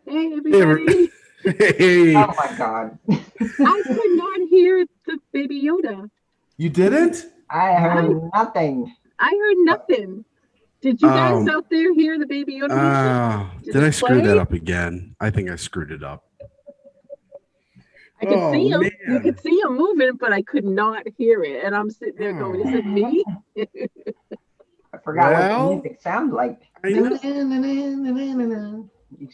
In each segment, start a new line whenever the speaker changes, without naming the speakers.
Hey, everybody.
Hey,
Oh my God.
I could not hear the Baby Yoda.
you didn't?
I heard nothing.
I heard nothing. Did you guys out there hear the Baby Yoda music?
Did I
it
screw
play?
that up again? I think I screwed it up.
I could see him. You
Man.
could see him moving, but I could not hear it. And I'm sitting there going, "Is it me?"
I forgot what the
Well,
music sounded like.
I know.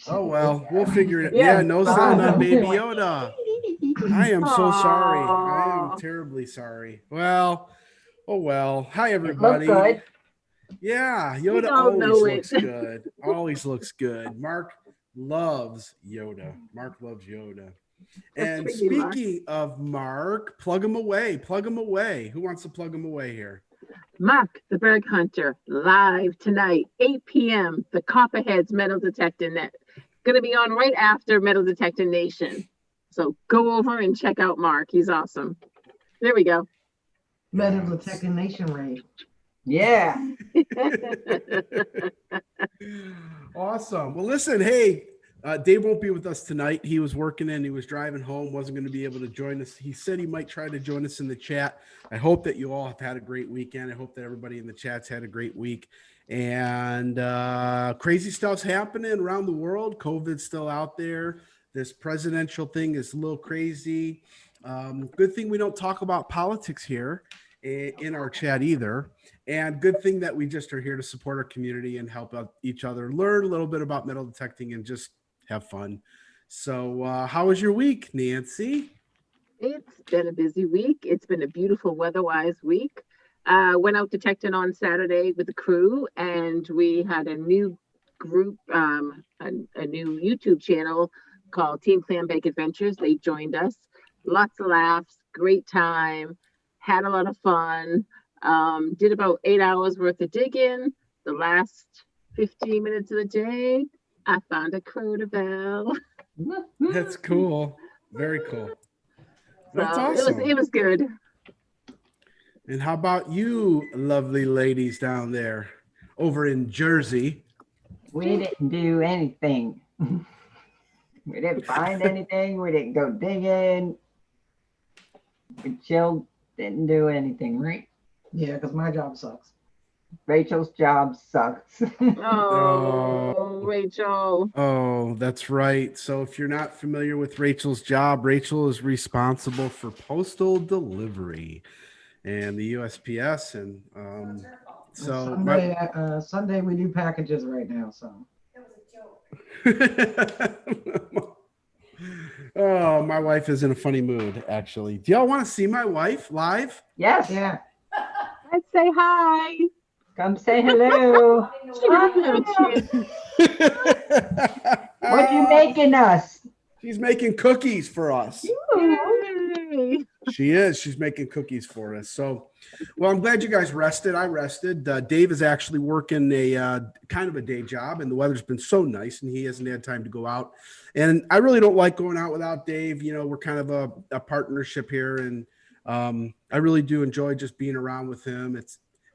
Oh, well, we'll figure it out.
Yeah.
Yeah, no sound on Baby Yoda. I am so sorry. I am
Aw.
terribly sorry. Well, oh well. Hi,
It looked
everybody.
good.
Yeah,
We
Yoda
all
always
know it.
looks good. Always looks good. Mark loves Yoda. Mark loves Yoda.
That's
And
pretty, Mark.
speaking of Mark, plug him away. Plug him away. Who wants to plug him away here?
Mark the Berg Hunter, live tonight, 8 p.m. The Copperheads Metal Detector Net. Going to be on right after Metal Detector Nation. So go over and check out Mark. He's awesome. There we go.
Metal Detector Nation Raid.
Yeah.
Awesome. Well, listen, hey, Dave won't be with us tonight. He was working and he was driving home, wasn't going to be able to join us. He said he might try to join us in the chat. I hope that you all have had a great weekend. I hope that everybody in the chat's had a great week. And crazy stuff's happening around the world. COVID's still out there. This presidential thing is a little crazy. Good thing we don't talk about politics here in our chat either. And good thing that we just are here to support our community and help out each other, learn a little bit about metal detecting and just have fun. So how was your week, Nancy?
It's been a busy week. It's been a beautiful weather-wise week. Went out detecting on Saturday with the crew, and we had a new group, a new YouTube channel called Team Clam Bake Adventures. They joined us. Lots of laughs, great time, had a lot of fun. Did about 8 hours worth of digging. The last 15 minutes of the day, I found a Crotobell.
That's cool. Very cool. That's
So
awesome.
it was good.
And how about you, lovely ladies down there over in Jersey?
We didn't do anything. We didn't find anything. We didn't go digging. We chilled. Didn't do anything, right?
Yeah, because my job sucks.
Rachel's job sucks.
Oh, Rachel.
Oh, that's right. So if you're not familiar with Rachel's job, Rachel is responsible for postal delivery and the USPS. And so
Sunday we do packages right now. So
oh, my wife is in a funny mood, actually. Do y'all want to see my wife live?
Yes.
yeah,
Let's say hi.
Come say hello.
She doesn't have a chance.
What you making us?
She's making cookies for us.
Yay.
She is. She's making cookies for us. So, well, I'm glad you guys rested. I rested. Dave is actually working a kind of a day job, and the weather's been so nice, and he hasn't had time to go out. And I really don't like going out without Dave. You know, we're kind of a partnership here, and I really do enjoy just being around with him.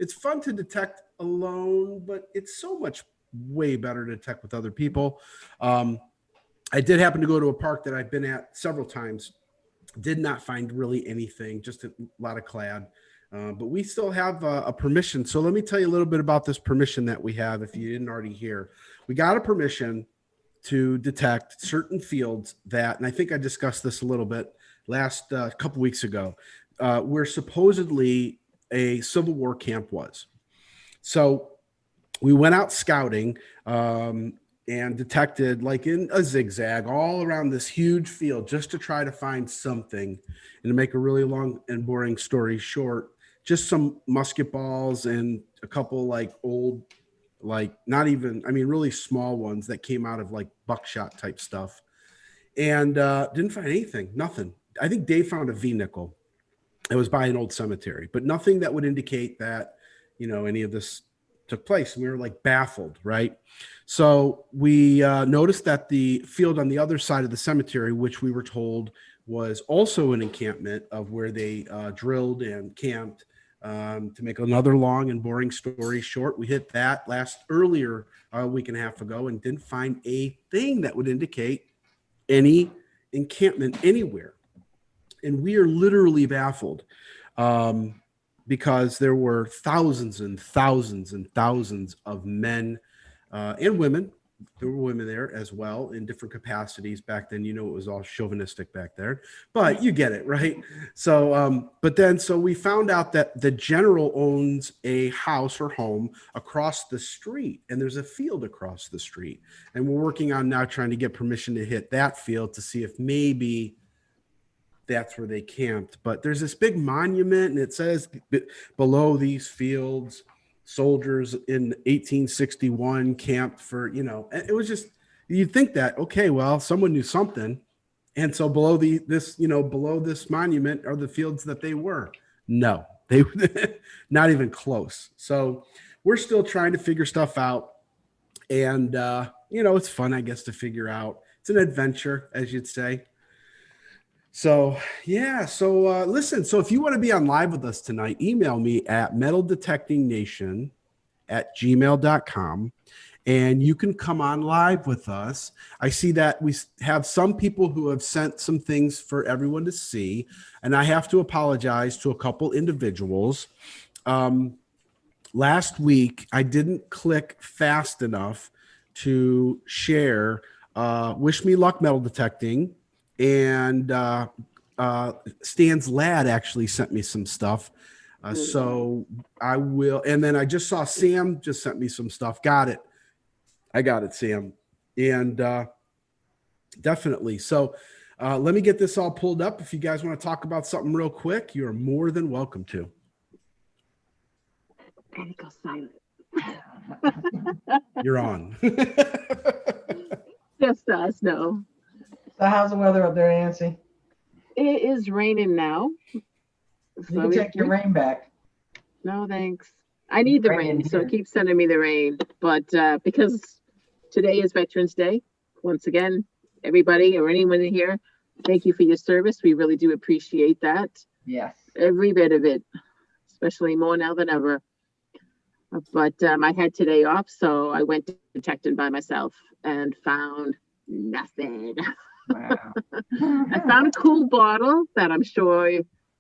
It's fun to detect alone, but it's so much way better to detect with other people. I did happen to go to a park that I've been at several times. Did not find really anything, just a lot of clad. But we still have a permission. So let me tell you a little bit about this permission that we have if you didn't already hear. We got a permission to detect certain fields that, and I think I discussed this a little bit last couple weeks ago, where supposedly a Civil War camp was. So we went out scouting and detected like in a zigzag all around this huge field just to try to find something. And to make a really long and boring story short, just some musket balls and a couple like old, like not even, I mean, really small ones that came out of like buckshot type stuff. And didn't find anything, nothing. I think Dave found a V-nickel. It was by an old cemetery, but nothing that would indicate that, you know, any of this took place. We were like baffled, right? So we noticed that the field on the other side of the cemetery, which we were told was also an encampment of where they drilled and camped. To make another long and boring story short, we hit that earlier a week and a half ago and didn't find a thing that would indicate any encampment anywhere. And we are literally baffled because there were thousands and thousands and thousands of men and women. There were women there as well in different capacities back then. You know, it was all chauvinistic back there, but you get it, right? So, so we found out that the general owns a house or home across the street, and there's a field across the street. And we're working on now trying to get permission to hit that field to see if maybe that's where they camped. But there's this big monument, and it says below these fields, soldiers in 1861 camped for, it was just, you'd think that, okay, well, someone knew something. And so below below this monument are the fields that they were. No, they not even close. So we're still trying to figure stuff out. And, it's fun, I guess, to figure out. It's an adventure, as you'd say. So, yeah. So, listen, so if you want to be on live with us tonight, email me at metaldetectingnation@gmail.com and you can come on live with us. I see that we have some people who have sent some things for everyone to see, and I have to apologize to a couple individuals. Last week, I didn't click fast enough to share Wish Me Luck Metal Detecting. And Stan's Lad actually sent me some stuff. So I will. And then I just saw Sam just sent me some stuff. Got it. I got it, Sam. And definitely. So let me get this all pulled up. If you guys want to talk about something real quick, you're more than welcome to.
And it goes silent.
You're on.
Just us, no.
So how's the weather up there, Nancy?
It is raining now.
You can take your rain back.
No, thanks. I need the rain, so keep sending me the rain. But because today is Veterans Day, once again, everybody or anyone in here, thank you for your service. We really do appreciate that.
Yes.
Every bit of it, especially more now than ever. But I had today off, so I went detecting by myself and found nothing.
Wow.
I found a cool bottle that I'm sure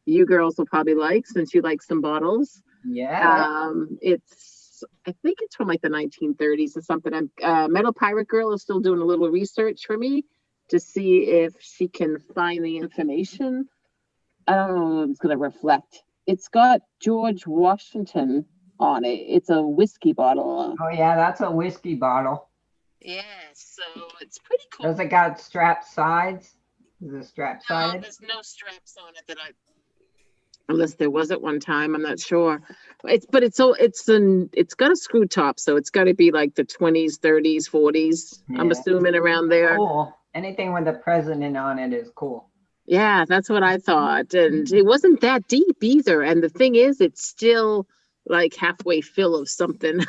you girls will probably like since you like some bottles.
Yeah.
I think it's from like the 1930s or something. Metal Pirate Girl is still doing a little research for me to see if she can find the information. I don't know if it's going to reflect. It's got George Washington on it. It's a whiskey bottle.
Oh, yeah, that's a whiskey bottle.
Yeah, so it's pretty cool.
Does it got strapped sides? Is it strap sided?
No, there's no straps on it unless there was at one time. I'm not sure. It's got a screw top, so it's got to be like the 20s, 30s, 40s. Yeah. I'm assuming around there.
Cool. Anything with the president on it is cool.
Yeah, that's what I thought. And it wasn't that deep either. And the thing is, it's still like halfway fill of something.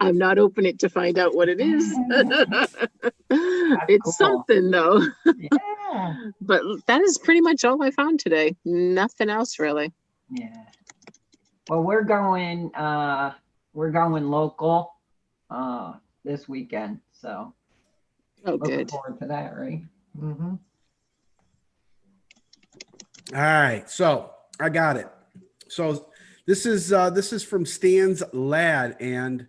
I'm not open it to find out what it is. It's cool. Something though.
Yeah.
But that is pretty much all I found today. Nothing else really.
Yeah. Well, we're going local this weekend. So looking forward to that, right?
Mm-hmm.
All right. So I got it. So this is from Stan's Lad, and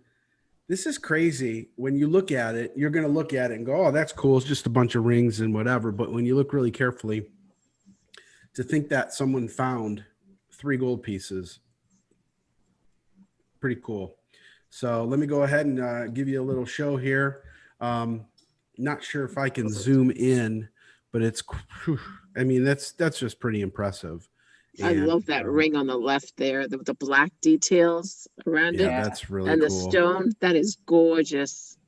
this is crazy. When you look at it, you're going to look at it and go, oh, that's cool. It's just a bunch of rings and whatever. But when you look really carefully, to think that someone found 3 gold pieces, pretty cool. So let me go ahead and give you a little show here. Not sure if I can zoom in, but that's just pretty impressive.
I love that ring on the left there, the black details around it.
Yeah, that's really
and
cool.
The stone, that is gorgeous.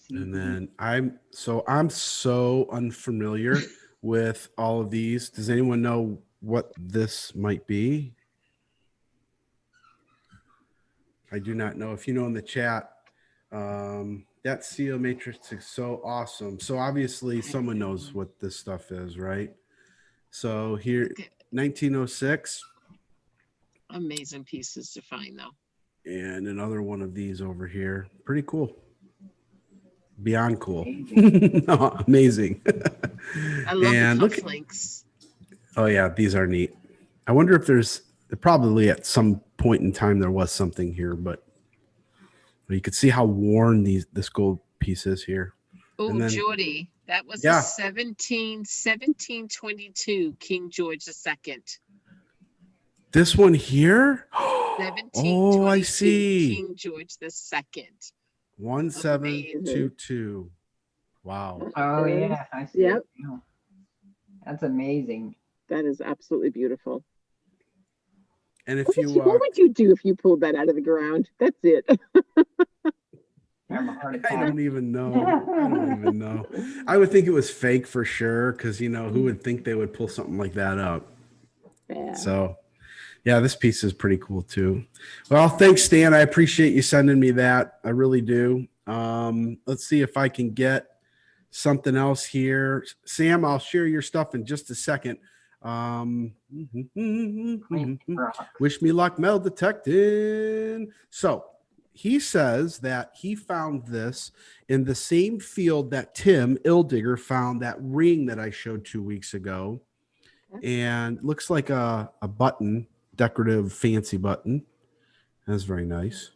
And then I'm so unfamiliar with all of these. Does anyone know what this might be? I do not know. If you know in the chat, that seal matrix is so awesome. So obviously someone knows what this stuff is, right? So here, 1906.
Amazing pieces to find, though.
And another one of these over here. Pretty cool. Beyond cool.
Amazing.
No, amazing.
I love
And
the
look,
cufflinks.
oh yeah, these are neat. I wonder if there's probably at some point in time there was something here, but you could see how worn this gold piece is here.
Oh,
And then-
Geordie, that was
Yeah.
a 1722 King George II.
This one here?
1722
Oh, I see.
King George II.
1722. Wow.
Oh yeah, I see.
Yep.
It now. That's amazing.
That is absolutely beautiful.
And if
What
you
would you do if you pulled that out of the ground? That's it.
Have a heart
I
attack.
don't even know. I don't even know. I would think it was fake for sure, because who would think they would pull something like that up?
Yeah.
So yeah, this piece is pretty cool too. Well, thanks, Stan. I appreciate you sending me that. I really do. Let's see if I can get something else here. Sam, I'll share your stuff in just a second. Wish me luck, metal detecting. So he says that he found this in the same field that Tim Ildigger found that ring that I showed 2 weeks ago. And looks like a button, decorative fancy button. That's very nice.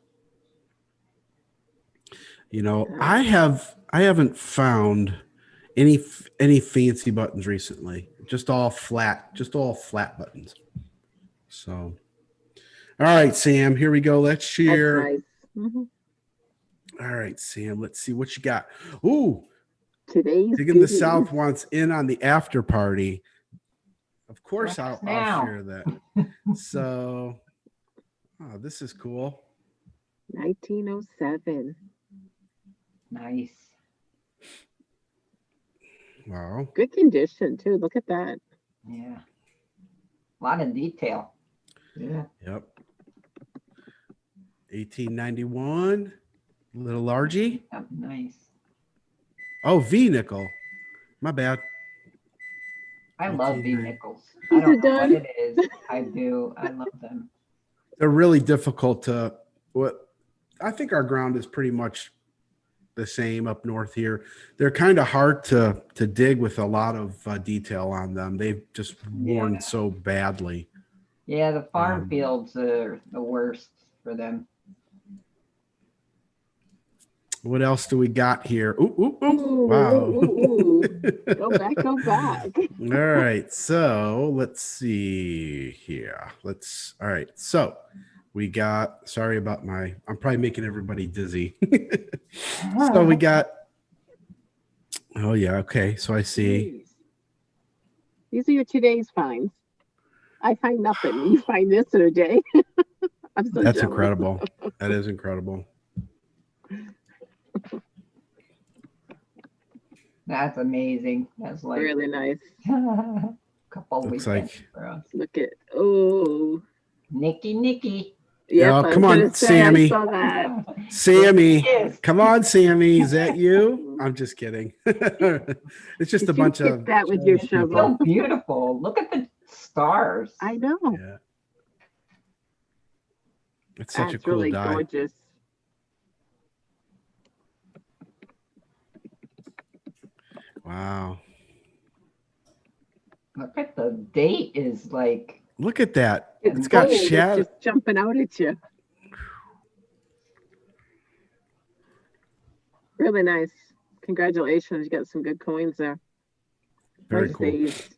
I haven't found any fancy buttons recently. Just all flat buttons. So, all right, Sam, here we go. Let's share.
That's nice. Mhm.
All right, Sam, let's see what you got. Ooh,
Today's
Digging the
goodies.
South wants in on the after party. Of course, I'll
Now.
share that. So, oh, this is cool.
1907.
Nice.
Wow.
Good condition too. Look at that.
Yeah. A lot of detail.
Yeah.
Yep. 1891. Little largy.
Oh, nice.
Oh, V nickel. My bad.
I love V
1890.
nickels. I
Is
don't
it
know what
done?
it is. I do. I love them.
They're really difficult to I think our ground is pretty much the same up north here. They're kind of hard to dig with a lot of detail on them. They've just worn
Yeah.
so badly.
Yeah, the farm
Um,
fields are the worst for them.
What else do we got here? Ooh, ooh, ooh.
Ooh,
Wow.
ooh, ooh. Go back, go back.
All right. So let's see here. All right. So we got, sorry about I'm probably making everybody dizzy. So we got, oh yeah. Okay. So I see.
These are your today's finds. I find nothing. You find this in a day. I'm so
That's
jealous.
incredible. That is incredible.
That's amazing. That's like
Really nice.
a couple
Looks
weekends
like-
for us.
Look at
Nikki.
Yep,
Oh,
I was
come on,
gonna say,
Sammy.
I saw that.
Sammy.
Yes.
Come on, Sammy. Is that you? I'm just kidding. It's just
Did
a
you
bunch
get
of
that with your
people.
shovel?
So beautiful. Look at the stars.
I know.
Yeah. It's such a
That's
cool
really
die.
gorgeous.
Wow.
Look at the date is like
Look at that.
It's
It's got
gold. It's
shadow.
just jumping out at you. Really nice. Congratulations. You got some good coins there.
Very
Nice
cool.
saves.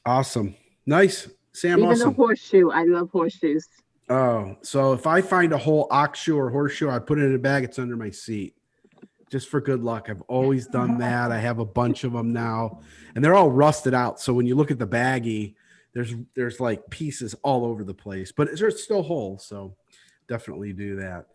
Awesome. Nice. Sam,
Even
awesome.
the horseshoe. I love horseshoes.
Oh, so if I find a whole ox shoe or horseshoe, I put it in a bag, it's under my seat. Just for good luck. I've always done that. I have a bunch of them now, and they're all rusted out. So when you look at the baggie, there's like pieces all over the place, but there's still holes. So definitely do that.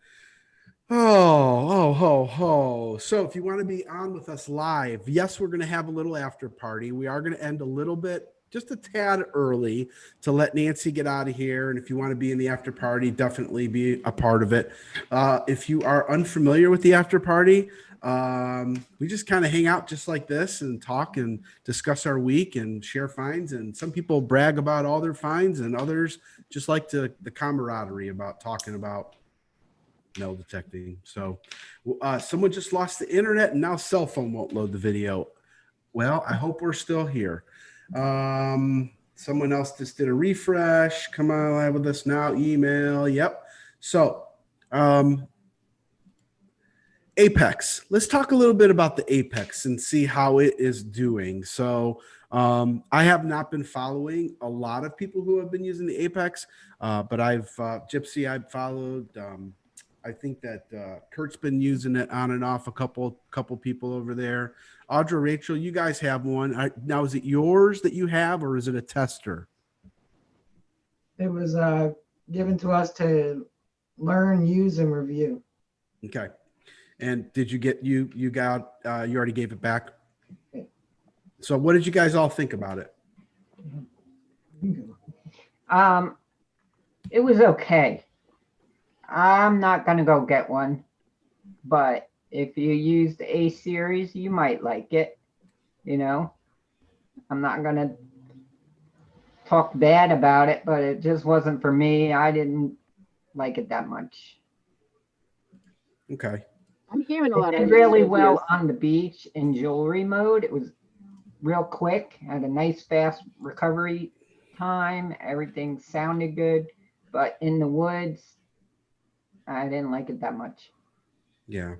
Oh. So if you want to be on with us live, yes, we're going to have a little after party. We are going to end a little bit just a tad early to let Nancy get out of here. And if you want to be in the after party, definitely be a part of it. If you are unfamiliar with the after party, we just kind of hang out just like this and talk and discuss our week and share finds. And some people brag about all their finds, and others just like the camaraderie about talking about metal detecting. So someone just lost the internet and now cell phone won't load the video. Well, I hope we're still here. Someone else just did a refresh. Come on, live with us now. Email. Yep. So Apex. Let's talk a little bit about the Apex and see how it is doing. So I have not been following a lot of people who have been using the Apex, but I've Gypsy I've followed. I think that Kurt's been using it on and off, a couple people over there. Audra, Rachel, you guys have one. Now, is it yours that you have, or is it a tester?
It was given to us to learn, use, and review.
Okay. And did you get you already gave it back?
Okay.
So what did you guys all think about it?
It was okay. I'm not gonna go get one, but if you use the A series, you might like it. You know, I'm not gonna talk bad about it, but it just wasn't for me. I didn't like it that much.
Okay.
I'm hearing a
It
lot of
did really
reviews.
well on the beach in jewelry mode. It was real quick, had a nice fast recovery time. Everything sounded good, but in the woods, I didn't like it that much.
Yeah.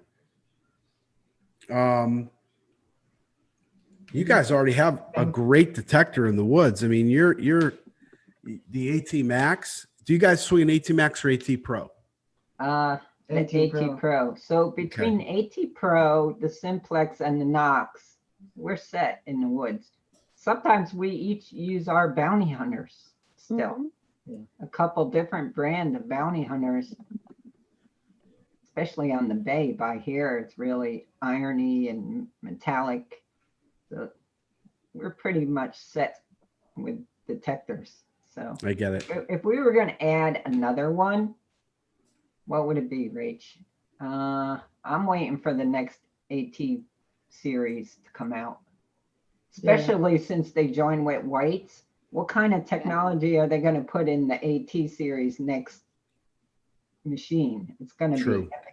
You guys already have a great detector in the woods. I mean, you're the AT Max. Do you guys swing an AT Max or AT Pro?
The
AT
AT Pro. So between AT Pro, the Simplex, and the Knox, we're set in the woods. Sometimes we each use our bounty hunters still.
Mhm.
A couple different brand of bounty hunters, especially on the bay by here. It's really irony and metallic. So we're pretty much set with detectors. So
I get it.
if we were going to add another one, what would it be, Rach? I'm waiting for the next AT series to come out, especially since they join with whites. What kind of technology are they going to put in the AT series next machine? It's going to
True.
be epic.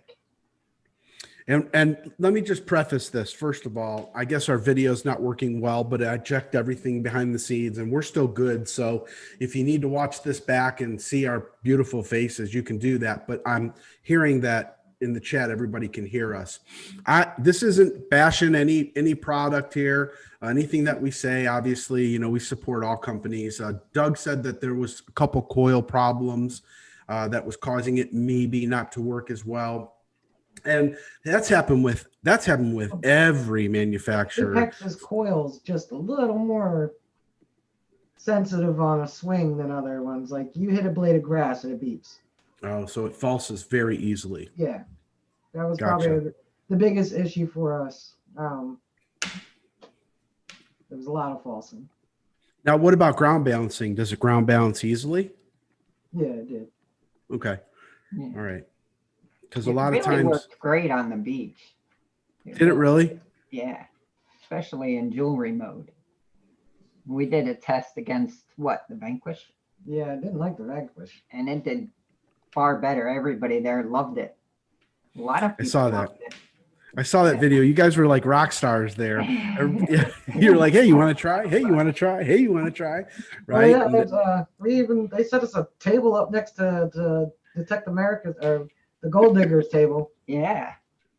And let me just preface this. First of all, I guess our video is not working well, but I checked everything behind the scenes and we're still good. So if you need to watch this back and see our beautiful faces, you can do that. But I'm hearing that in the chat, everybody can hear us. This isn't bashing any product here. Anything that we say, obviously, you know, we support all companies. Doug said that there was a couple coil problems that was causing it maybe not to work as well. And that's happened with every manufacturer.
Apex's coil's just a little more sensitive on a swing than other ones. Like you hit a blade of grass and it beeps.
Oh, so it falses very easily.
Yeah, that was
Gotcha.
probably the biggest issue for us. There was a lot of falsing.
Now, what about ground balancing? Does it ground balance easily?
Yeah, it did.
Okay.
Yeah.
All right. Because a
It
lot
really
of times,
worked great on the beach.
did it really?
Yeah, especially in jewelry mode. We did a test against the Vanquish,
Yeah, I didn't like the Vanquish.
and it did far better. Everybody there loved it. A lot of people
saw
loved
I saw that video. You guys were like rock stars there. You're like, hey, you want to try? Hey, you want to try? Hey, you want to try? Right?
Oh, yeah, they set us a table up next to Detect America's or the Gold Diggers table.
Yeah,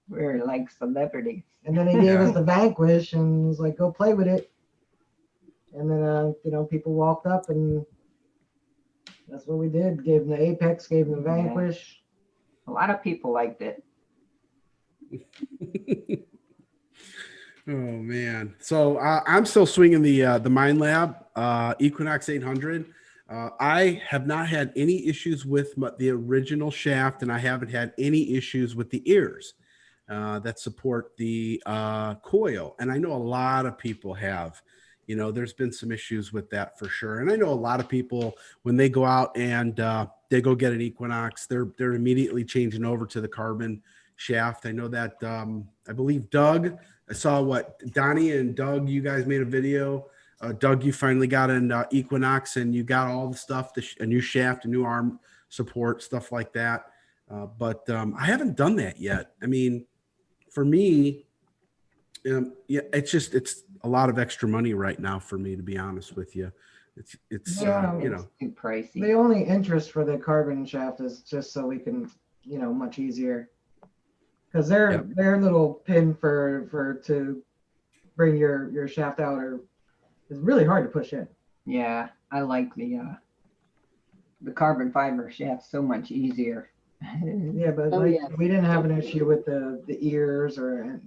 we're like celebrities.
And then they gave us the Vanquish and was like, go play with it. And then, people walked up and that's what we did. Gave them the Apex, gave them the Vanquish.
A lot of people liked it.
Oh man! So I'm still swinging the Mind Lab Equinox 800. I have not had any issues with the original shaft, and I haven't had any issues with the ears that support the coil. And I know a lot of people have there's been some issues with that for sure. And I know a lot of people, when they go out and they go get an Equinox, they're immediately changing over to the carbon shaft. I know that I believe Doug, I saw Donnie and Doug, you guys made a video. Doug, you finally got an Equinox and you got all the stuff, a new shaft, a new arm support, stuff like that. But I haven't done that yet. I mean, for me, yeah, it's a lot of extra money right now for me, to be honest with you. It's
Yeah.
It's too pricey.
The only interest for the carbon shaft is just so we can, much easier. Because their little pin for to bring your shaft out is really hard to push in.
Yeah, I like the carbon fiber shaft so much easier.
Yeah, but we didn't have an issue with the ears or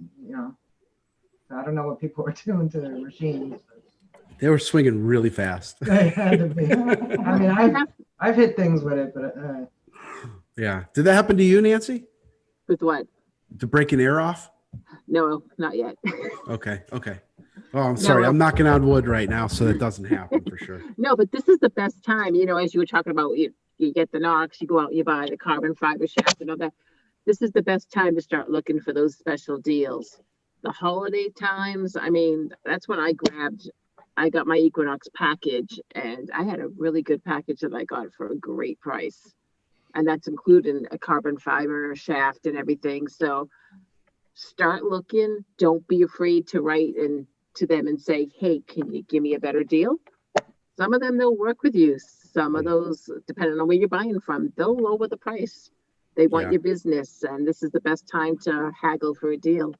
I don't know what people were doing to their machines.
They were swinging really fast.
They had to be. I mean, I've hit things with it, but
Yeah. Did that happen to you, Nancy?
With what?
To break an air off?
No, not yet.
Okay. Oh, I'm sorry. I'm knocking on wood right now, so that doesn't happen for sure.
No, but this is the best time, as you were talking about, you get the Knox, you go out and you buy the carbon fiber shaft and all that. This is the best time to start looking for those special deals. The holiday times, I mean, that's when I got my Equinox package, and I had a really good package that I got for a great price. And that's including a carbon fiber shaft and everything. So start looking. Don't be afraid to write to them and say, hey, can you give me a better deal? Some of them, they'll work with you. Some of those, depending on where you're buying from, they'll lower the price. They want your business, and this is the best time to haggle for a deal.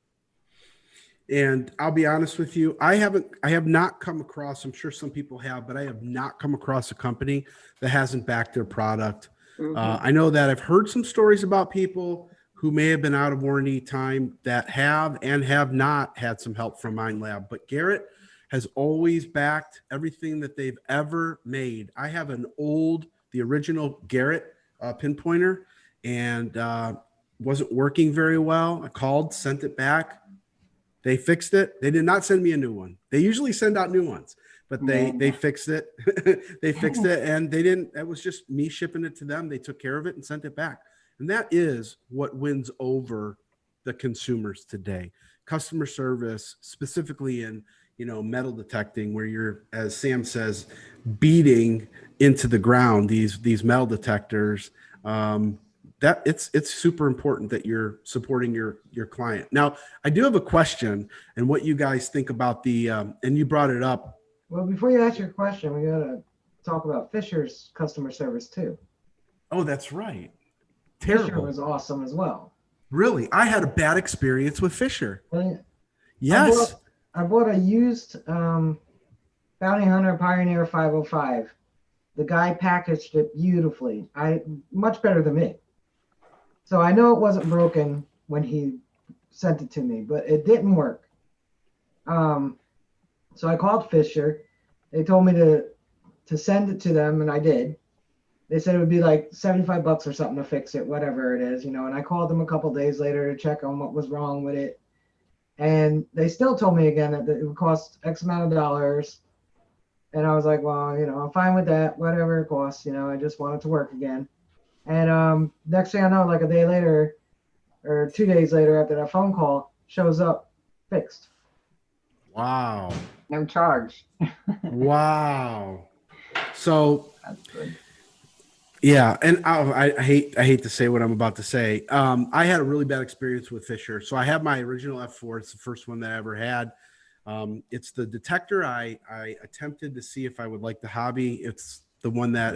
And I'll be honest with you, I have not come across, I'm sure some people have, but I have not come across a company that hasn't backed their product.
Mm-hmm.
I know that I've heard some stories about people who may have been out of warranty time that have and have not had some help from MindLab, but Garrett has always backed everything that they've ever made. I have the original Garrett pinpointer, and wasn't working very well. I called, sent it back. They fixed it. They did not send me a new one. They usually send out new ones, but they fixed it. They fixed it, and they didn't. It was just me shipping it to them. They took care of it and sent it back. And that is what wins over the consumers today. Customer service, specifically in metal detecting, where you're, as Sam says, beating into the ground these metal detectors. That it's super important that you're supporting your client. Now, I do have a question, and what you guys think about and you brought it up.
Well, before you ask your question, we gotta talk about Fisher's customer service too.
Oh, that's right.
Fisher
Terrible.
was awesome as well.
Really, I had a bad experience with Fisher.
Well,
Yes.
I bought a used Bounty Hunter Pioneer 505. The guy packaged it beautifully. Much better than me. So I know it wasn't broken when he sent it to me, but it didn't work. So I called Fisher. They told me to send it to them, and I did. They said it would be like $75 or something to fix it, whatever it is, and I called them a couple days later to check on what was wrong with it. And they still told me again that it would cost X amount of dollars. And I was like, well, I'm fine with that, whatever it costs, I just want it to work again. And next thing I know, like a day later or 2 days later after that phone call, shows up fixed.
Wow.
No charge.
Wow. So
That's good.
yeah, and I hate to say what I'm about to say. I had a really bad experience with Fisher. So I have my original F4. It's the first one that I ever had. It's the detector. I attempted to see if I would like the hobby. It's the one that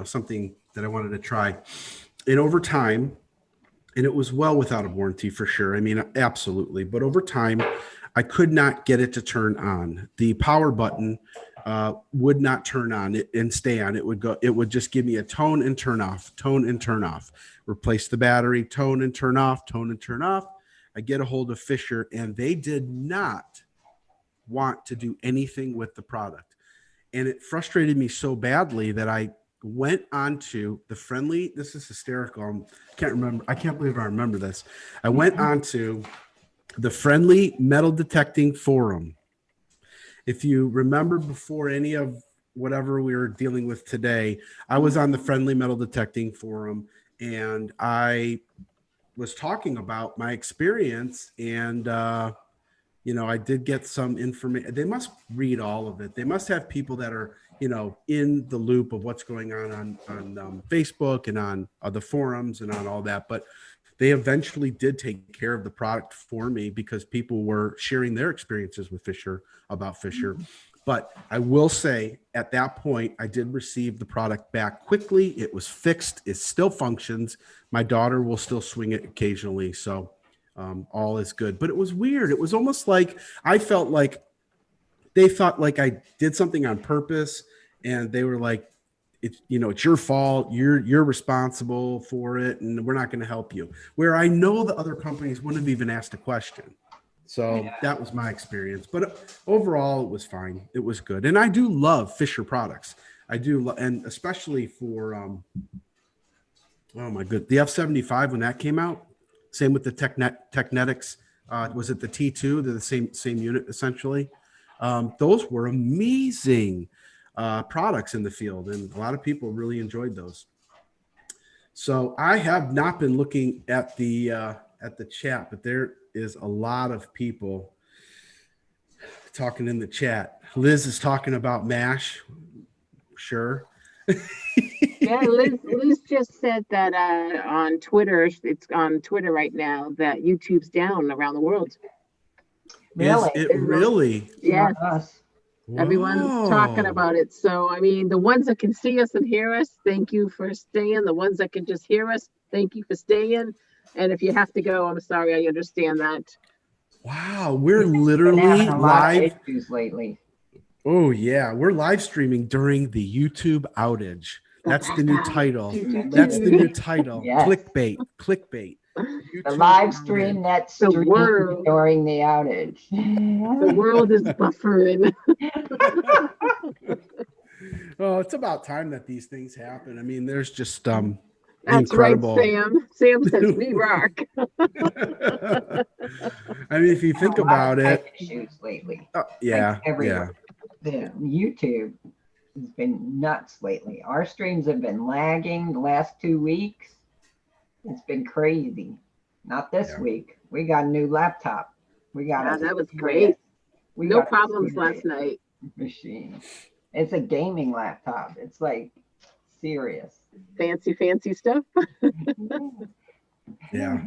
something that I wanted to try. And over time, and it was well without a warranty for sure. I mean, absolutely. But over time, I could not get it to turn on. The power button would not turn on it and stay on. It would just give me a tone and turn off, tone and turn off, replace the battery, tone and turn off, tone and turn off. I get a hold of Fisher, and they did not want to do anything with the product. And it frustrated me so badly that I went on to this is hysterical. I can't believe I remember this. I went on to the Friendly Metal Detecting Forum. if you remember before any of whatever we were dealing with today, I was on the Friendly Metal Detecting Forum, and I was talking about my experience, and I did get some information. They must read all of it. They must have people that are, in the loop of what's going on Facebook and on the forums and on all that. But they eventually did take care of the product for me because people were sharing their experiences with Fisher about Fisher. But I will say at that point, I did receive the product back quickly. It was fixed. It still functions. My daughter will still swing it occasionally. So all is good. But it was weird. It was almost like I felt like they thought like I did something on purpose, and they were like, it's your fault. You're responsible for it, and we're not going to help you. Where I know the other companies wouldn't have even asked a question. So that was my experience. But overall, it was fine. It was good. And I do love Fisher products. I do, and especially for oh my good, the F-75 when that came out. Same with the Technetics. Was it the T2? They're the same unit essentially. Those were amazing products in the field, and a lot of people really enjoyed those. So I have not been looking at the chat, but there is a lot of people talking in the chat. Liz is talking about MASH. Sure.
Yeah, Liz just said that on Twitter, it's on Twitter right now that YouTube's down around the world.
Really?
Is it really?
Yes,
Not us.
everyone's talking about it. So, I mean, the ones that can see us and hear us, thank you for staying. The ones that can just hear us, thank you for staying. And if you have to go, I'm sorry, I understand that.
Wow, we're
Been
literally
having a lot of
live.
issues lately.
Oh yeah, we're live streaming during the YouTube outage. That's the new title. That's the new title.
Yes.
Clickbait.
The
YouTube
live stream
outage.
that
The
streamed
world.
during the outage.
The world is buffering.
Oh, it's about time that these things happen. I mean, there's just
That's
incredible.
right, Sam. Sam says we rock.
I mean, if you think
A lot of
about it,
tech issues lately.
yeah,
everywhere.
Yeah.
YouTube has been nuts lately. Our streams have been lagging the last 2 weeks. It's been crazy. Not this
Yeah.
week. We got a new laptop. We got
Yeah,
a
that was great.
we
No
got a
problems
serious
last night.
machine. It's a gaming laptop. It's like serious.
Fancy stuff.
Yeah.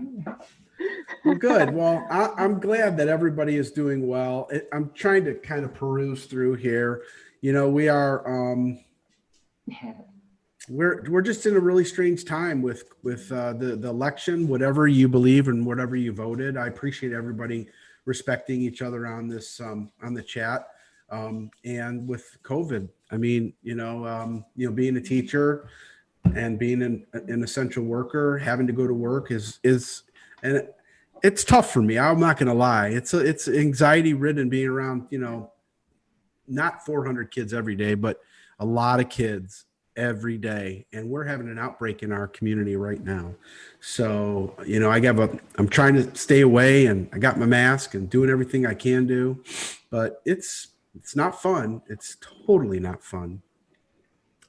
Well, good. Well, I'm glad that everybody is doing well. I'm trying to kind of peruse through here. We are we're just in a really strange time with the election. Whatever you believe and whatever you voted, I appreciate everybody respecting each other on this on the chat. And with COVID, I mean, being a teacher and being an essential worker, having to go to work is and it's tough for me. I'm not going to lie. It's anxiety ridden being around, not 400 kids every day, but a lot of kids every day. And we're having an outbreak in our community right now. So, I'm trying to stay away, and I got my mask and doing everything I can do, but it's not fun. It's totally not fun.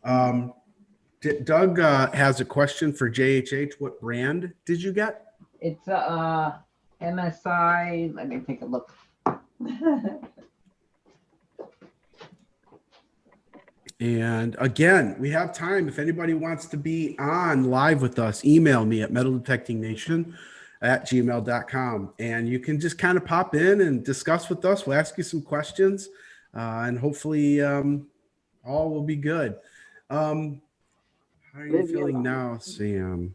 Doug has a question for JHH. What brand did you get?
It's a MSI. Let me take a look.
And again, we have time. If anybody wants to be on live with us, email me at metaldetectingnation@gmail.com. And you can just kind of pop in and discuss with us. We'll ask you some questions, and hopefully all will be good. How are you feeling now, Sam?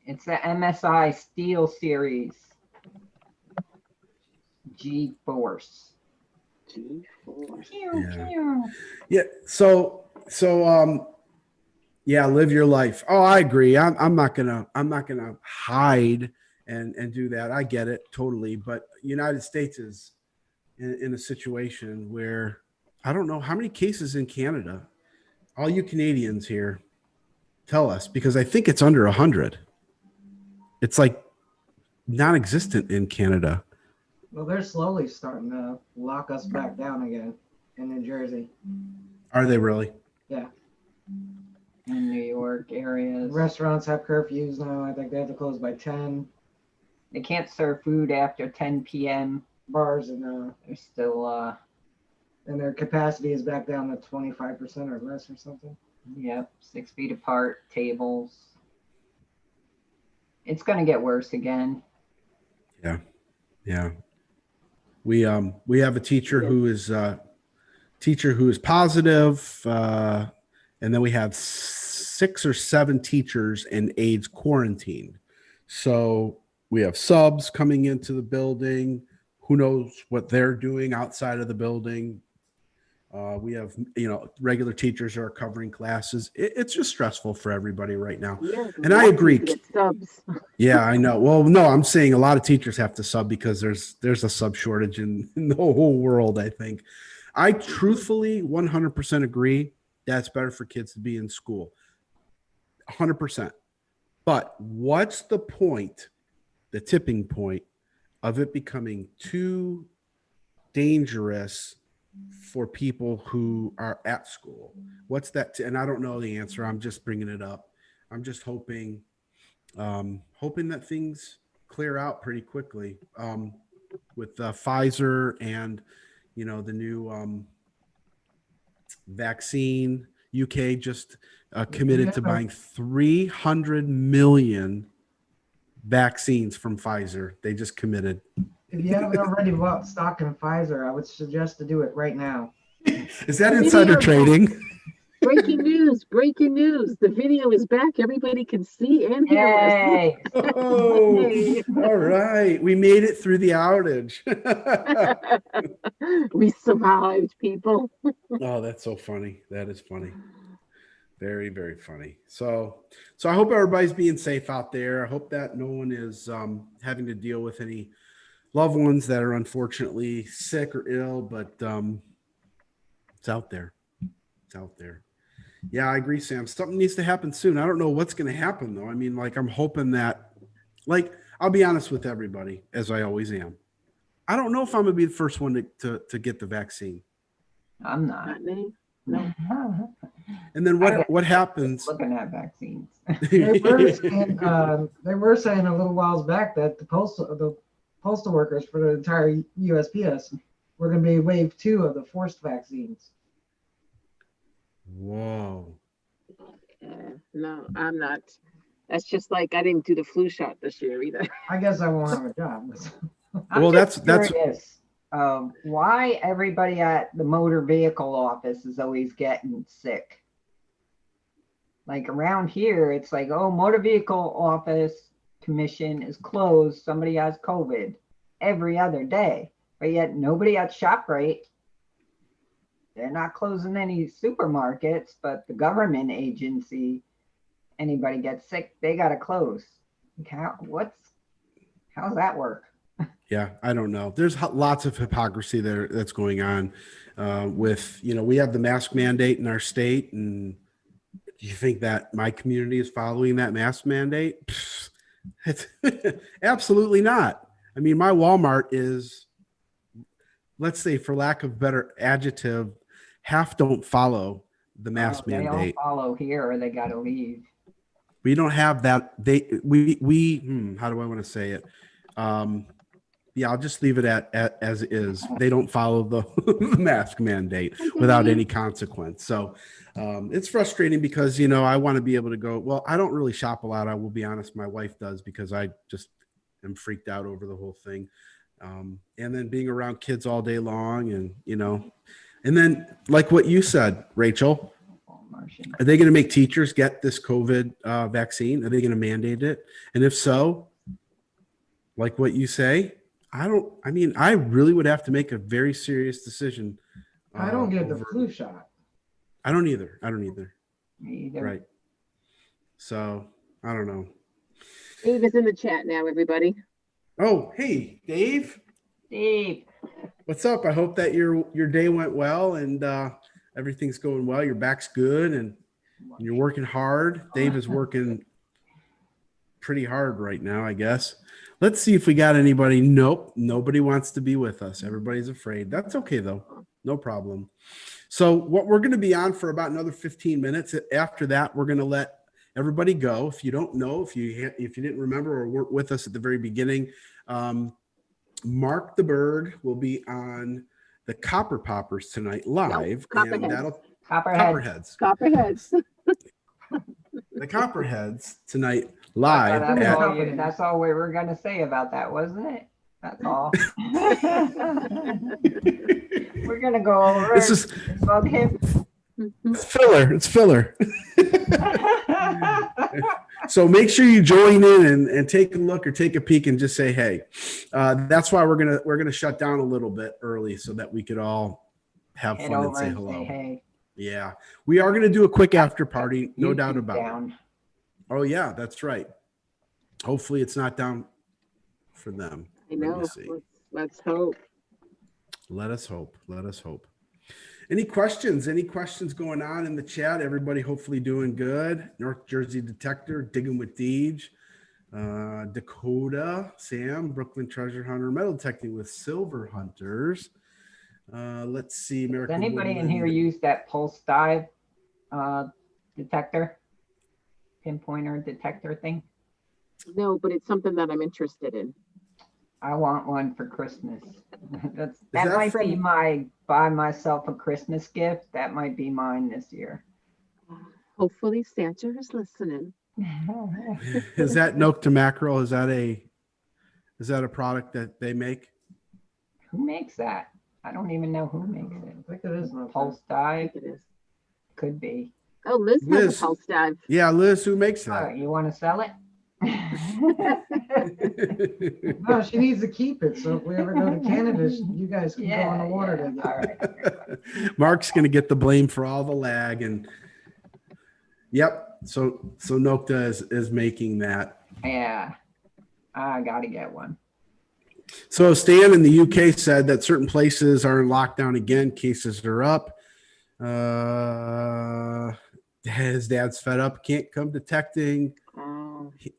It's the MSI Steel Series G-Force.
Yeah. So yeah, live your life. Oh, I agree. I'm not gonna hide and do that. I get it totally. But United States is in a situation where I don't know how many cases in Canada. All you Canadians here, tell us, because I think it's under 100. It's like non-existent in Canada.
Well, they're slowly starting to lock us back down again. in New Jersey.
Are they really?
Yeah.
In New York areas.
Restaurants have curfews now. I think they have to close by 10.
They can't serve food after 10 p.m.
Bars and
They're still,
their capacity is back down to 25% or less or something.
yep, 6 feet apart, tables. It's going to get worse again.
Yeah. We have a teacher who is positive, and then we have 6 or 7 teachers in AIDS quarantine. So we have subs coming into the building. Who knows what they're doing outside of the building? We have, regular teachers are covering classes. It's just stressful for everybody right now.
Yeah,
And I agree.
Get subs.
Yeah, I know. Well, no, I'm saying a lot of teachers have to sub because there's a sub shortage in the whole world, I think. I truthfully 100% agree that's better for kids to be in school. 100%. But what's the point, the tipping point of it becoming too dangerous for people who are at school? What's that? And I don't know the answer. I'm just bringing it up. I'm just hoping that things clear out pretty quickly with Pfizer and the new vaccine. UK just committed to buying 300 million vaccines from Pfizer. They just committed.
If you haven't already bought stock in Pfizer, I would suggest to do it right now.
Is that insider trading?
Breaking news! Breaking news! The video is back. Everybody can see and hear us.
Yay!
Oh, all right. We made it through the outage.
We survived, people.
Oh, that's so funny. That is funny. Very, very funny. So I hope everybody's being safe out there. I hope that no one is having to deal with any loved ones that are unfortunately sick or ill, but it's out there. It's out there. Yeah, I agree, Sam. Something needs to happen soon. I don't know what's going to happen, though. I mean, I'm hoping that, I'll be honest with everybody, as I always am. I don't know if I'm going to be the first one to get the vaccine.
I'm not.
Not me. No.
And then what happens?
Looking at vaccines.
They were saying a little whiles back that the postal workers for the entire USPS were going to be wave 2 of the forced vaccines.
Whoa.
No,
I'm not. That's just like I didn't do the flu shot this year either.
I guess I won't have a job.
I'm
Well,
just
that's
curious of why everybody at the motor vehicle office is always getting sick. Like around here, it's like, oh, motor vehicle office commission is closed. Somebody has COVID every other day, but yet nobody at ShopRite. They're not closing any supermarkets, but the government agency, anybody gets sick, they got to close. How's that work?
Yeah, I don't know. There's lots of hypocrisy there that's going on with, we have the mask mandate in our state. And do you think that my community is following that mask mandate? It's absolutely not. I mean, my Walmart is, let's say, for lack of better adjective, half don't follow the mask
They
mandate.
don't follow here or they got to leave.
We don't have that. How do I want to say it? Yeah, I'll just leave it as is. They don't follow the mask mandate without any consequence. So it's frustrating because, I want to be able to go, well, I don't really shop a lot. I will be honest. My wife does because I just am freaked out over the whole thing. And then being around kids all day long and, and then like what you said, Rachel, are they going to make teachers get this COVID vaccine? Are they going to mandate it? And if so, like what you say, I really would have to make a very serious decision.
I don't get the flu shot.
I don't either.
Me either.
Right. So I don't know.
Dave is in the chat now, everybody.
Oh, hey, Dave.
Dave.
What's up? I hope that your day went well and everything's going well. Your back's good and you're working hard. Dave is working pretty hard right now, I guess. Let's see if we got anybody. Nope. Nobody wants to be with us. Everybody's afraid. That's okay, though. No problem. So what we're going to be on for about another 15 minutes. After that, we're going to let everybody go. If you don't know, if you didn't remember or weren't with us at the very beginning, Mark the Bird will be on the Copper Poppers tonight live, and that'll
Copperheads.
Copperheads.
the Copperheads tonight live.
That's all we were gonna say about that, wasn't it? That's all. We're gonna go over
This is
bug him.
filler. It's filler. So make sure you join in and take a look or take a peek and just say hey. That's why we're gonna shut down a little bit early so that we could all have fun and say hello.
Say hey.
Yeah, we are gonna do a quick after party, no doubt about it. Oh yeah, that's right. Hopefully it's not down for them.
I know. Let's hope.
Let us hope. Let us hope. Any questions? Any questions going on in the chat? Everybody hopefully doing good. North Jersey Detector, Digging with Deej. Dakota, Sam, Brooklyn Treasure Hunter, Metal Detecting with Silver Hunters. Let's see. American
Does anybody
Woodland.
in here use that pulse dive detector? Pinpointer detector thing?
No, but it's something that I'm interested in.
I want one for Christmas. that
that
might be my buy myself a Christmas gift. That might be mine this year.
Hopefully Santa is listening.
Is that Nook to Mackerel? Is that a product that they make?
Who makes that? I don't even know who makes it.
I think it is.
Pulse dive?
It is.
Could be.
Oh, Liz has a pulse dive.
Yeah, Liz, who makes that?
Oh, you want to sell it?
No, she needs to keep it. So if we ever go to Canada, you guys can go on the water together.
All right.
Mark's going to get the blame for all the lag, and yep. So Nokta is making that.
Yeah, I gotta get one.
So Stan in the UK said that certain places are in lockdown again. Cases are up. His dad's fed up. Can't come detecting.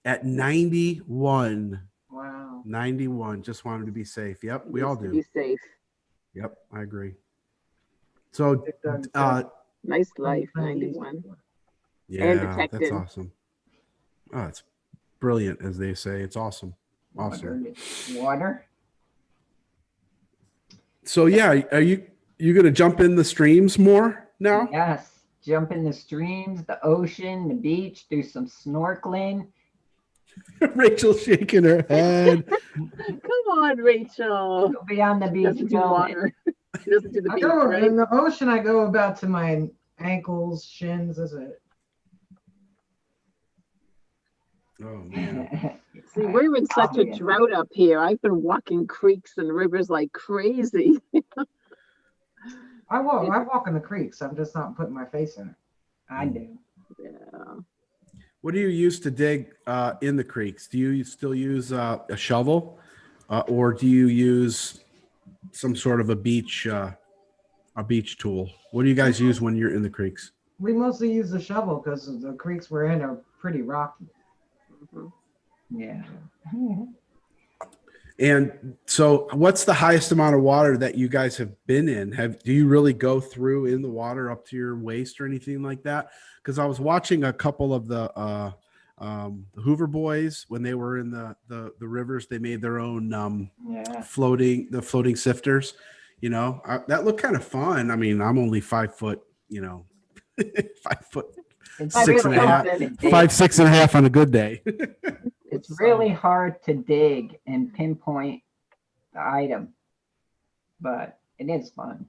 At 91.
Wow.
91. Just wanted to be safe. Yep, we all do.
Be safe.
Yep, I agree. So,
nice life, 91.
Yeah, that's awesome. Oh, it's brilliant, as they say. It's awesome. Awesome.
Water.
So, yeah, are you going to jump in the streams more now?
Yes. Jump in the streams, the ocean, the beach, do some snorkeling.
Rachel shaking her head.
Come on, Rachel.
Go be on the beach.
Doesn't do water. She doesn't do the beach, right?
In the ocean, I go about to my ankles, shins. That's it.
Oh, man.
See, we're in such a drought up here. I've been walking creeks and rivers like crazy.
I walk in the creeks. I'm just not putting my face in it.
I do.
Yeah.
What do you use to dig in the creeks? Do you still use a shovel, or do you use some sort of a beach tool? What do you guys use when you're in the creeks?
We mostly use the shovel because the creeks we're in are pretty rocky.
Mm-hmm.
Yeah.
And so, what's the highest amount of water that you guys have been in? Do you really go through in the water up to your waist or anything like that? Because I was watching a couple of the Hoover boys when they were in the rivers. They made their own floating sifters. You know, that looked kind of fun. I mean, I'm only 5 foot. 5 foot.
It's
6.5, 6.5 on a good day.
It's really hard to dig and pinpoint the item, but it is fun.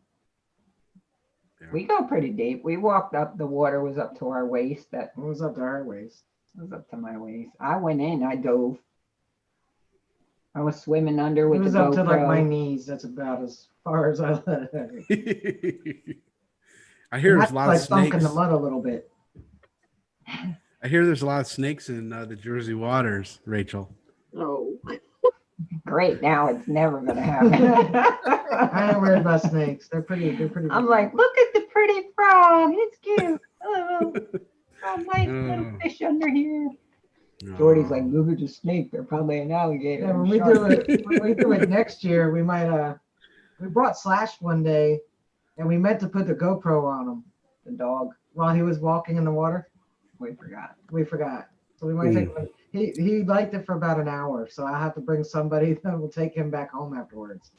Yeah. We go pretty deep. We walked up, the water was up to our waist. It
was up to our waist.
It was up to my waist. I went in, I dove. I was swimming under with the GoPro. It was up to like
my knees. That's about as far as I let it.
I hear there's a lot of snakes.
Sunk in the mud a little bit.
I hear there's a lot of snakes in the Jersey waters, Rachel.
Oh.
Great. Now it's never going to happen.
I ain't worried about snakes. They're pretty.
I'm like, look at the pretty frog. It's cute. Oh, nice little fish under here. Jordy's like, look at the snake. They're probably an alligator.
Yeah, when we do it next year, we might. We brought Slash one day And we meant to put the GoPro on him
The dog,
while he was walking in the water.
we forgot.
We forgot. So we might take him. He liked it for about an hour. So I have to bring somebody that will take him back home afterwards.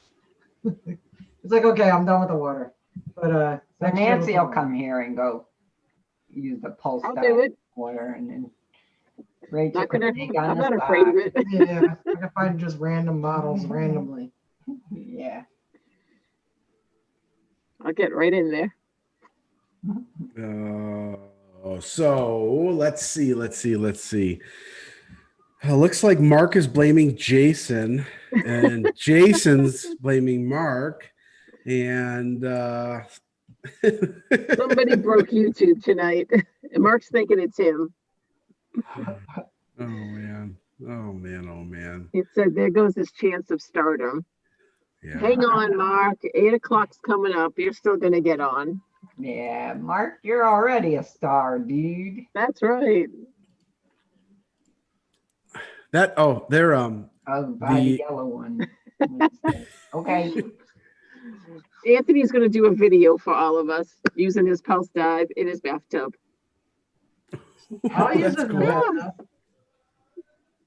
It's like, okay, I'm done with the water. But
So
next year
Nancy
we'll
will come here and go use the pulse
I'll
dive
do it.
water, and then Rachel
Not gonna,
can dig on
I'm
the
not afraid of
side.
it.
Yeah, I can find just random models randomly.
Yeah.
I'll get right in there.
So let's see. Looks like Mark is blaming Jason, and Jason's blaming Mark, and
Somebody broke YouTube tonight. And Mark's thinking it's him.
Oh man.
He said, there goes his chance of stardom.
Yeah.
Hang on, Mark. 8 o'clock's coming up. You're still going to get on.
Yeah, Mark, you're already a star, dude.
That's right.
They're
Oh, by the
The-
yellow one. Okay.
Anthony's going to do a video for all of us using his pulse dive in his bathtub.
I'll use
That's
it.
cool.
Yeah,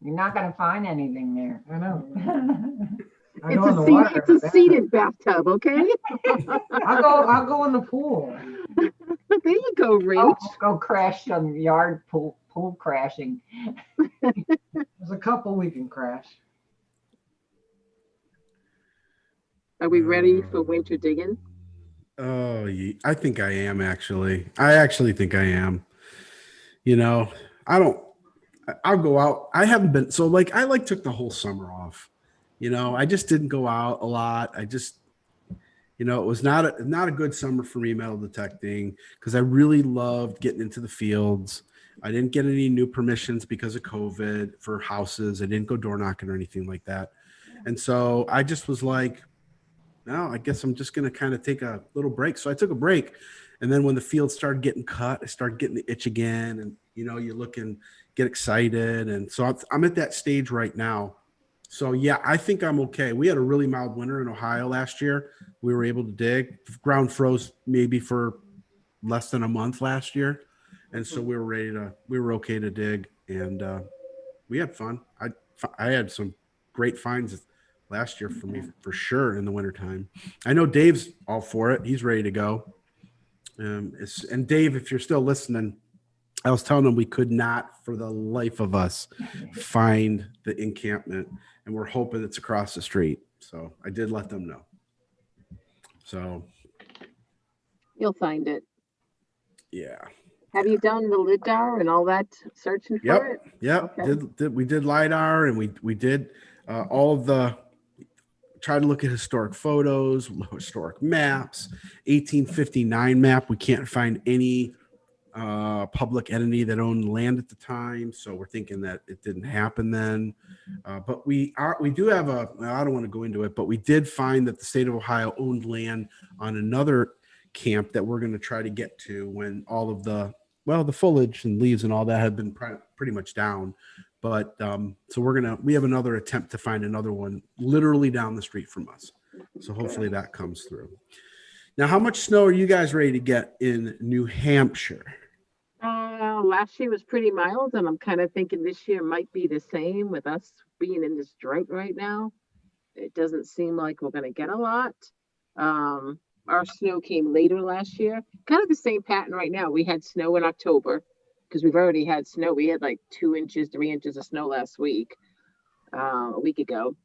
You're not gonna find anything there.
I know. I
It's
go in the
a, seat,
water.
it's a seated bathtub, okay?
I'll go in the pool.
There you go, Rach.
Oh, go crash some yard pool crashing.
There's a couple we can crash.
Are we ready for winter digging?
Oh, I think I am actually. I actually think I am. You know, I'll go out. I haven't been so like I took the whole summer off. You know, I just didn't go out a lot. I just, it was not a good summer for me metal detecting because I really loved getting into the fields. I didn't get any new permissions because of COVID for houses. I didn't go door knocking or anything like that. And so I just was like, no, I guess I'm just going to kind of take a little break. So I took a break. And then when the field started getting cut, I started getting the itch again. And, you look and get excited. And so I'm at that stage right now. So, yeah, I think I'm okay. We had a really mild winter in Ohio last year. We were able to dig. Ground froze maybe for less than a month last year. And so we were okay to dig. And we had fun. I had some great finds last year for me, for sure, in the wintertime. I know Dave's all for it. He's ready to go. And Dave, if you're still listening, I was telling him we could not, for the life of us, find the encampment, and we're hoping it's across the street. So I did let them know. So
You'll find it.
yeah.
Have you done the LIDAR and all that searching for it?
Yep.
Okay.
We did LiDAR, and we did all of the. Try to look at historic photos, historic maps, 1859 map. We can't find any public entity that owned land at the time, so we're thinking that it didn't happen then. But we do have I don't want to go into it, but we did find that the state of Ohio owned land on another camp that we're going to try to get to when all of the foliage and leaves and all that had been pretty much down. But so we have another attempt to find another one literally down the street from us. So hopefully that comes through. Now, how much snow are you guys ready to get in New Hampshire?
Last year was pretty mild, and I'm kind of thinking this year might be the same with us being in this drought right now. It doesn't seem like we're going to get a lot. Our snow came later last year, kind of the same pattern right now. We had snow in October because we've already had snow. We had like 2 inches, 3 inches of snow last week, a week ago.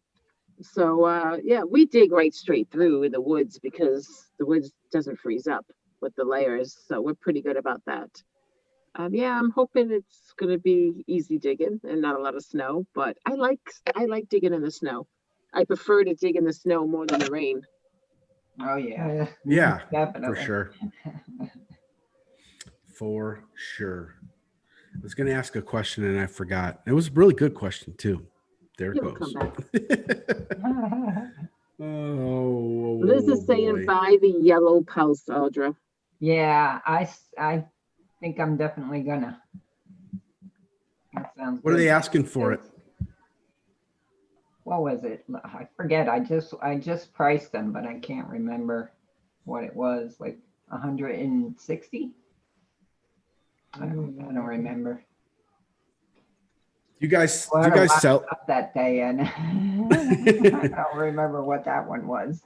So, yeah, we dig right straight through in the woods because the woods doesn't freeze up with the layers. So we're pretty good about that. Yeah, I'm hoping it's going to be easy digging and not a lot of snow, but I like digging in the snow. I prefer to dig in the snow more than the rain.
Oh yeah.
Yeah,
Definitely.
for sure. For sure. I was going to ask a question and I forgot. It was a really good question too. There it
It'll
goes.
come back.
Oh,
Liz is saying
boy.
buy the yellow pulse, Audra.
Yeah, I think I'm definitely gonna. That sounds
What are
good.
they asking for it?
What was it? I forget. I just priced them, but I can't remember. what it was, like 160. I don't remember.
You guys,
Well,
do you guys sell?
up that day, and I don't remember what that one was.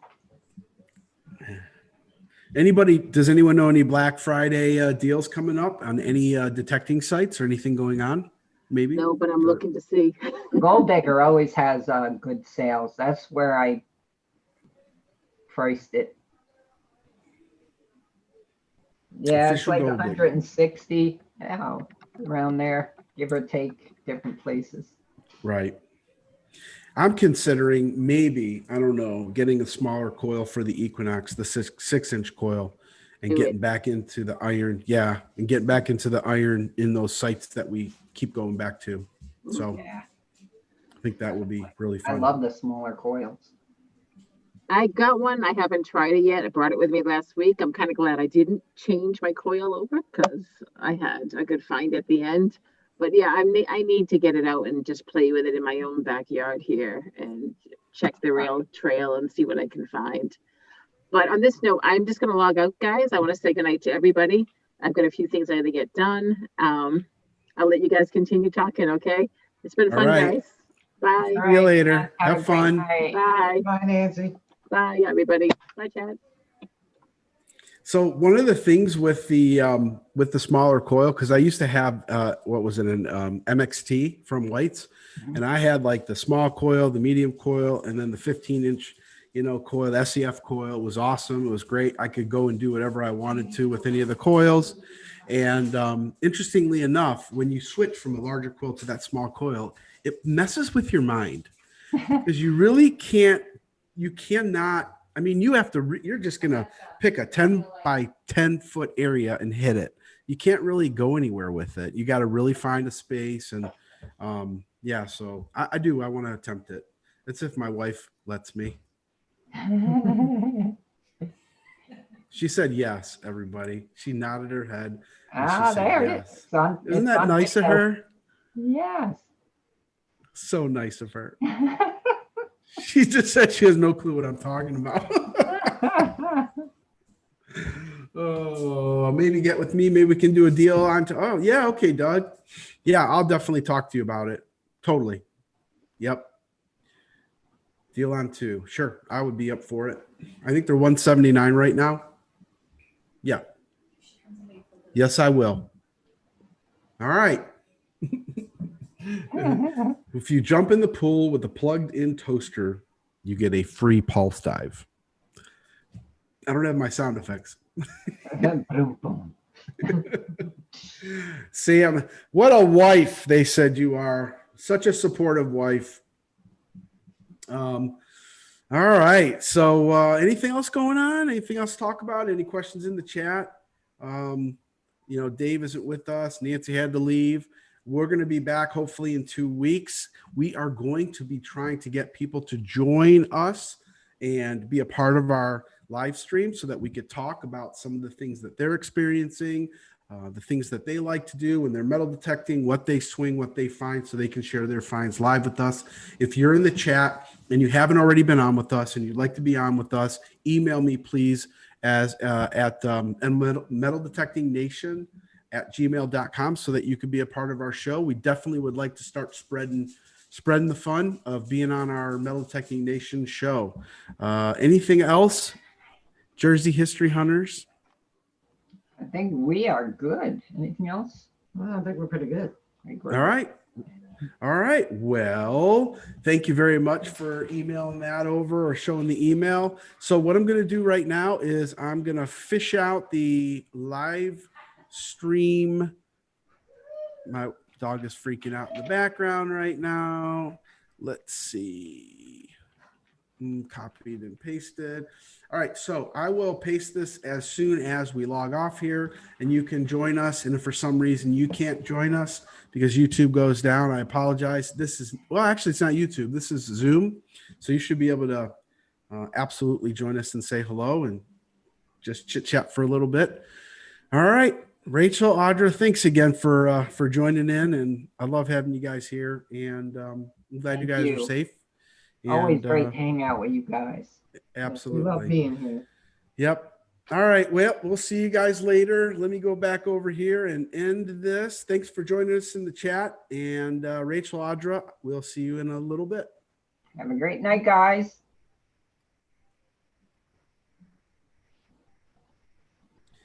Does anyone know any Black Friday deals coming up on any detecting sites or anything going on? Maybe.
No, but I'm looking to see.
Gold Digger always has good sales. That's where I priced it. Yeah,
Official
it's like
Gold Digger.
160, around there, give or take, different places.
Right. I'm considering maybe, I don't know, getting a smaller coil for the Equinox, the 6-inch coil, and getting back into the iron. Yeah, and getting back into the iron in those sites that we keep going back to. So
Yeah,
I think that would be really
I
fun.
love the smaller coils.
I got one. I haven't tried it yet. I brought it with me last week. I'm kind of glad I didn't change my coil over because I had a good find at the end. But yeah, I need to get it out and just play with it in my own backyard here and check the rail trail and see what I can find. But on this note, I'm just going to log out, guys. I want to say goodnight to everybody. I've got a few things I have to get done. I'll let you guys continue talking, okay? It's been
All
fun,
right.
guys. Bye.
See you later.
Have a
Have
great
fun.
night.
Bye.
Bye, Nancy.
Bye, everybody. Bye, Chad.
So one of the things with the smaller coil, because I used to have what was it, an MXT from White's, and I had like the small coil, the medium coil, and then the 15-inch, coil. The SEF coil. It was awesome. It was great. I could go and do whatever I wanted to with any of the coils. And interestingly enough, when you switch from a larger coil to that small coil, it messes with your mind because you really can't. You cannot. I mean, you have to, you're just going to pick a 10 by 10 foot area and hit it. You can't really go anywhere with it. You got to really find a space. And yeah, so I want to attempt it. That's if my wife lets me. She said yes, everybody. She nodded her head.
Ah, there it is.
Isn't that nice of her?
Yes.
So nice of her. She just said she has no clue what I'm talking about. Oh, maybe get with me. Maybe we can do a deal on. Oh, yeah. Okay, Doug. Yeah, I'll definitely talk to you about it. Totally. Yep. Deal on 2. Sure. I would be up for it. I think they're 179 right now. Yeah. Yes, I will. All right. If you jump in the pool with a plugged-in toaster, you get a free pulse dive. I don't have my sound effects. Sam, what a wife they said you are. Such a supportive wife. All right. So anything else going on? Anything else to talk about? Any questions in the chat? Dave isn't with us. Nancy had to leave. We're going to be back hopefully in 2 weeks. We are going to be trying to get people to join us and be a part of our live stream so that we could talk about some of the things that they're experiencing, the things that they like to do when they're metal detecting, what they swing, what they find, so they can share their finds live with us. If you're in the chat and you haven't already been on with us and you'd like to be on with us, email me please at metal-detecting-nation@gmail.com so that you could be a part of our show. We definitely would like to start spreading the fun of being on our Metal Detecting Nation show. Anything else, Jersey History Hunters?
I think we are good. Anything else?
Well, I think we're pretty good.
All right. Well, thank you very much for emailing that over or showing the email. So what I'm going to do right now is I'm going to fish out the live stream. My dog is freaking out in the background right now. Let's see. Copied and pasted. All right, so I will paste this as soon as we log off here, and you can join us. And if for some reason you can't join us because YouTube goes down, I apologize. Actually, it's not YouTube. This is Zoom. So you should be able to absolutely join us and say hello and just chit chat for a little bit. All right, Rachel, Audra, thanks again for joining in, and I love having you guys here. And I'm glad you guys are safe.
Always
And,
great to hang out with you guys.
Absolutely.
We love being here.
Yep. All right. Well, we'll see you guys later. Let me go back over here and end this. Thanks for joining us in the chat. And Rachel, Audra, we'll see you in a little bit.
Have a great night, guys.